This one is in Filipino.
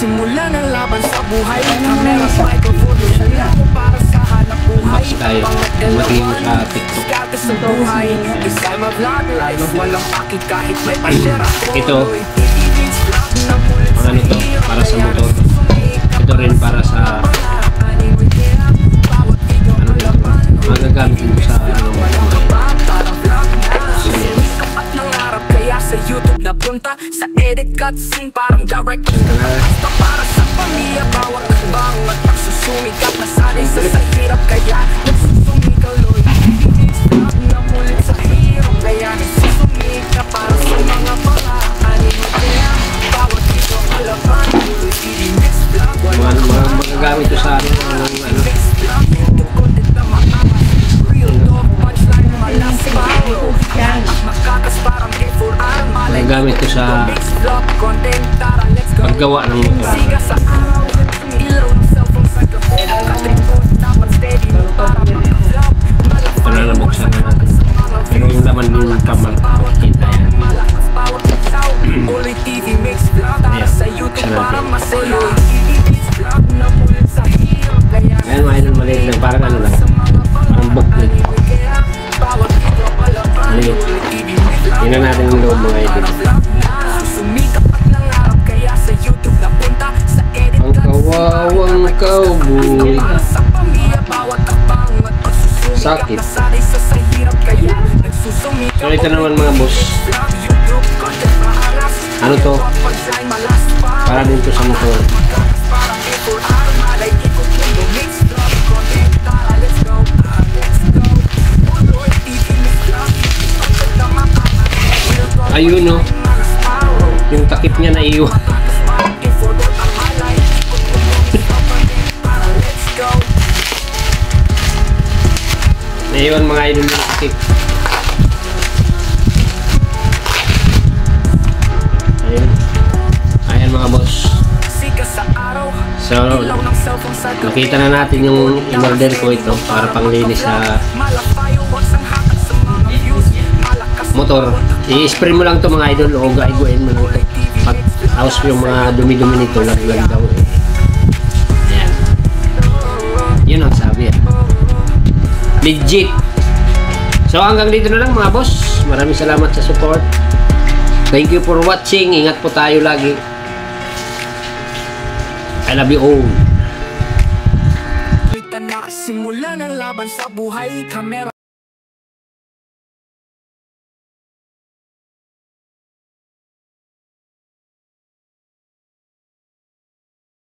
nakasimula ng laban sa buhay. Camera, microphone, ako para sa hanap buhay. Maging sa TikTok. Sa buhay, isa'y mag-vlog live, walang pakit kahit may pa-share ako. Ito, ano to, para sa motor. Ito rin para sa ano dito, magagamit din sa sa YouTube napunta sa edit cutscene parang direct basta para sa pamilya bawat bang at pagsusumikap na sanay sa hirap kaya nagsusumikap Lord stop na mulit sa hirap kaya nagsusumikap para sa mga pangaani kaya bawat ito alaban next vlog magagamit ko sa gamit ko sa paggawa ng motor. Ito na nabuksan na natin. Pero yung laman ng kamal, kita yan. Ayan, buksan natin. Ayan, mga maliit lang. Parang ano lang. Parang booklet. Maliit. Tingnan natin yung loob mga idol. Ang kawawang cowboy. Sakit. So ito naman mga boss. Ano to? Para din to sa motor. Ayun no, yung takip niya na iwan. Naiwan mga idol yung takip. Ayun. Ayan mga boss. So, nakita na natin yung in-order ko ito para panglinis sa motor. I-spray mo lang to mga idol o gaiguin mo lang to. Pag house yung mga dumi-dumi nito, laglag daw eh. Ayan. Yun ang sabi. Legit. So hanggang dito na lang mga boss. Maraming salamat sa support. Thank you for watching. Ingat po tayo lagi. I love you all. Simula ng laban sa buhay, camera